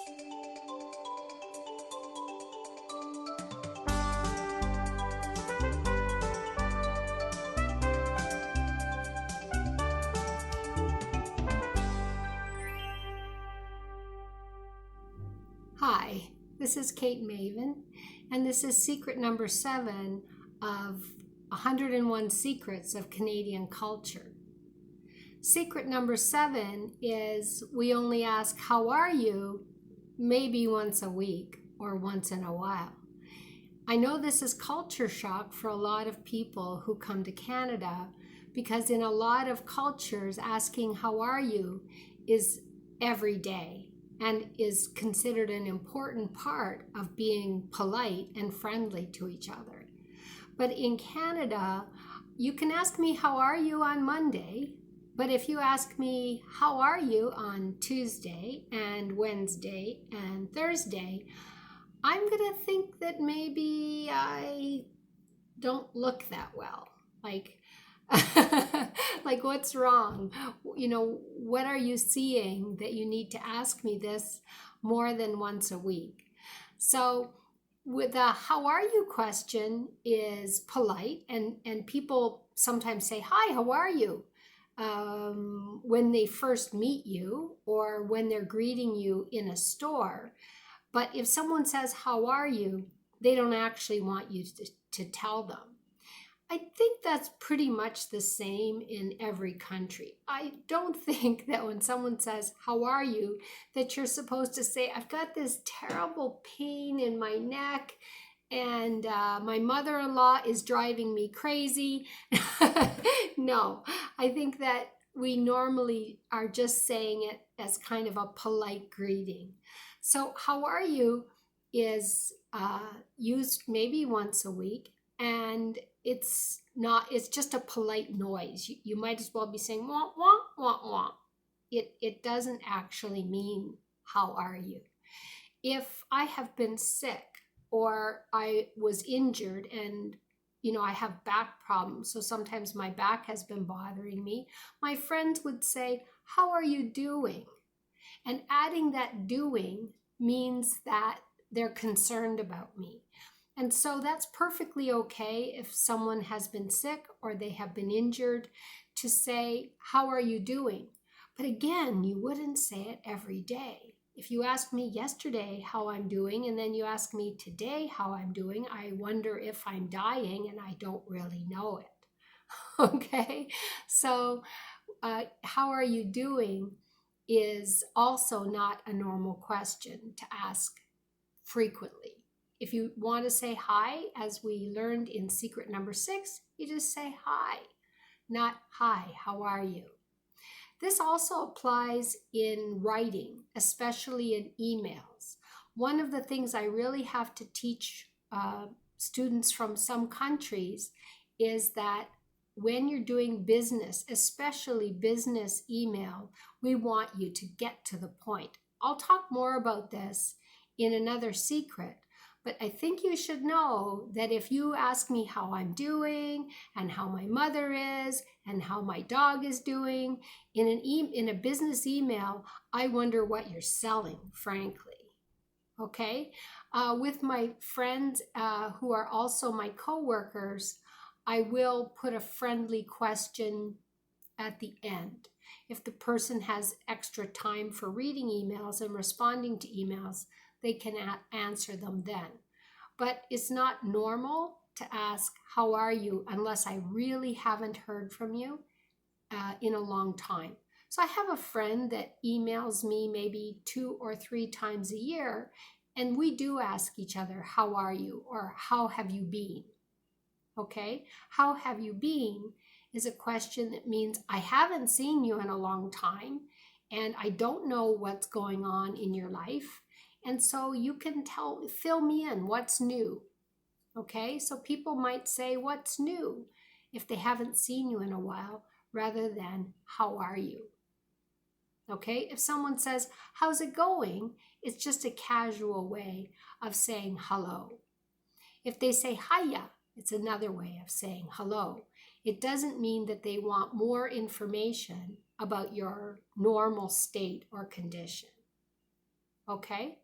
Hi, this is Kate Maven, and this is secret number 7 of 101 Secrets of Canadian Culture. Secret number 7 is we only ask, "How are you?" maybe once a week or once in a while. I know this is culture shock for a lot of people who come to Canada because in a lot of cultures, asking "How are you?" is every day and is considered an important part of being polite and friendly to each other. But in Canada, you can ask me "How are you?" on Monday, but if you ask me "How are you?" on Tuesday and Wednesday and Thursday, I'm going to think that maybe I don't look that well. Like what's wrong? What are you seeing that you need to ask me this more than once a week? So with a "How are you?" question is polite, and people sometimes say, "Hi, how are you?" When they first meet you or when they're greeting you in a store. But if someone says, "How are you?" they don't actually want you to tell them. I think that's pretty much the same in every country. I don't think that when someone says, "How are you?" that you're supposed to say, "I've got this terrible pain in my neck and my mother-in-law is driving me crazy." No, I think that we normally are just saying it as kind of a polite greeting. So "How are you?" is used maybe once a week, and it's just a polite noise. You might as well be saying "wah, wah, wah, wah." It doesn't actually mean "How are you?" If I have been sick or I was injured and I have back problems, so sometimes my back has been bothering me, my friends would say, "How are you doing?" And adding that "doing" means that they're concerned about me. And so that's perfectly okay if someone has been sick or they have been injured to say, "How are you doing?" But again, you wouldn't say it every day. If you asked me yesterday how I'm doing, and then you ask me today how I'm doing, I wonder if I'm dying and I don't really know it. Okay? So, how are you doing is also not a normal question to ask frequently. If you want to say hi, as we learned in secret number 6, you just say hi, not "Hi, how are you?" This also applies in writing, especially in emails. One of the things I really have to teach students from some countries is that when you're doing business, especially business email, we want you to get to the point. I'll talk more about this in another secret, but I think you should know that if you ask me how I'm doing and how my mother is and how my dog is doing in a business email, I wonder what you're selling, frankly. Okay? With my friends who are also my coworkers, I will put a friendly question at the end. If the person has extra time for reading emails and responding to emails, they can answer them then. But it's not normal to ask "How are you?" unless I really haven't heard from you in a long time. So I have a friend that emails me maybe 2 or 3 times a year, and we do ask each other "How are you?" or "How have you been?" Okay? "How have you been?" is a question that means I haven't seen you in a long time, and I don't know what's going on in your life. And so you can fill me in what's new. Okay, so people might say "What's new?" if they haven't seen you in a while, rather than "How are you?" Okay, if someone says "How's it going?" it's just a casual way of saying hello. If they say "Hiya," it's another way of saying hello. It doesn't mean that they want more information about your normal state or condition. Okay?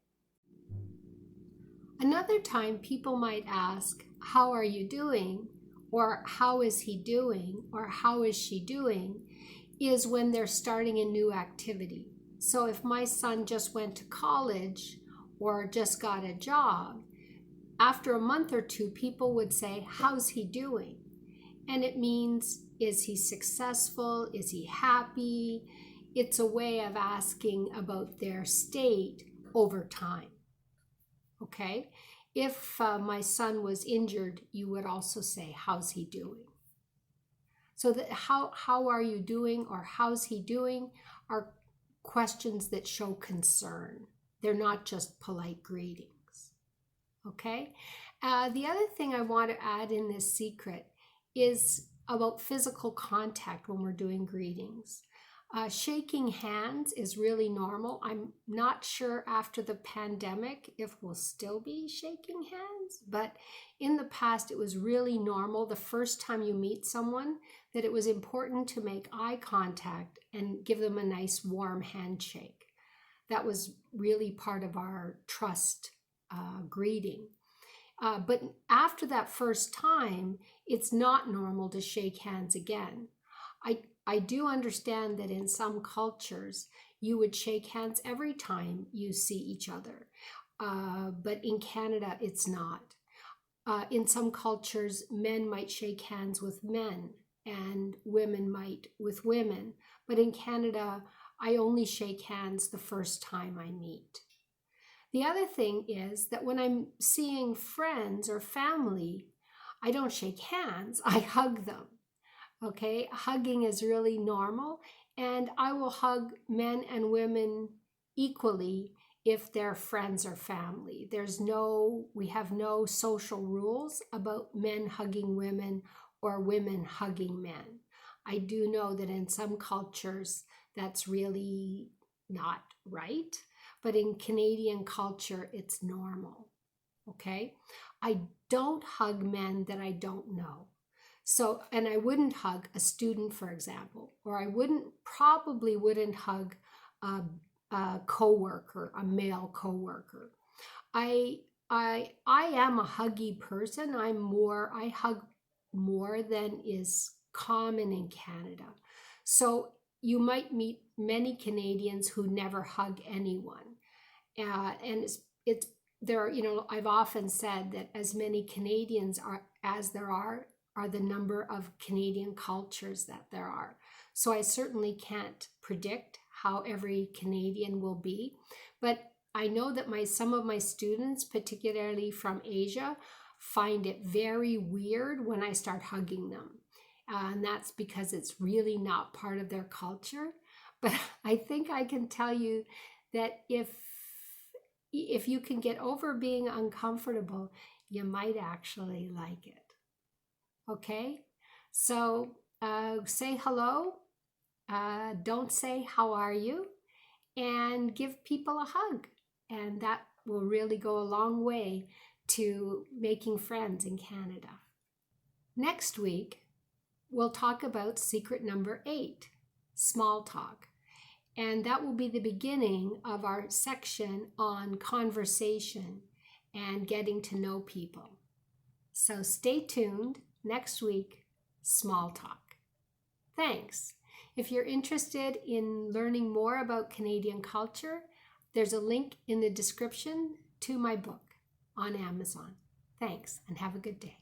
Another time people might ask, how are you doing? Or how is he doing? Or how is she doing? Is when they're starting a new activity. So if my son just went to college or just got a job, after a month or two, people would say, how's he doing? And it means, is he successful? Is he happy? It's a way of asking about their state over time. Okay? If my son was injured, you would also say, how's he doing? So that how are you doing or how's he doing are questions that show concern. They're not just polite greetings. Okay? The other thing I want to add in this secret is about physical contact when we're doing greetings. Shaking hands is really normal. I'm not sure after the pandemic if we'll still be shaking hands, but in the past it was really normal the first time you meet someone that it was important to make eye contact and give them a nice warm handshake. That was really part of our trust greeting. But after that first time, it's not normal to shake hands again. I do understand that in some cultures, you would shake hands every time you see each other. But in Canada, it's not. In some cultures, men might shake hands with men and women might with women. But in Canada, I only shake hands the first time I meet. The other thing is that when I'm seeing friends or family, I don't shake hands, I hug them. Okay, hugging is really normal, and I will hug men and women equally if they're friends or family. We have no social rules about men hugging women or women hugging men. I do know that in some cultures that's really not right, but in Canadian culture, it's normal. Okay, I don't hug men that I don't know. So, and I wouldn't hug a student, for example, or I probably wouldn't hug a coworker, a male coworker. I am a huggy person. I hug more than is common in Canada. So you might meet many Canadians who never hug anyone. And it's there, I've often said that as many Canadians as there are the number of Canadian cultures that there are. So I certainly can't predict how every Canadian will be, but I know that some of my students, particularly from Asia, find it very weird when I start hugging them. And that's because it's really not part of their culture. But I think I can tell you that if you can get over being uncomfortable, you might actually like it. Okay, so say hello, don't say how are you, and give people a hug. And that will really go a long way to making friends in Canada. Next week, we'll talk about secret number 8, small talk. And that will be the beginning of our section on conversation and getting to know people. So stay tuned. Next week, small talk. Thanks. If you're interested in learning more about Canadian culture, there's a link in the description to my book on Amazon. Thanks, and have a good day.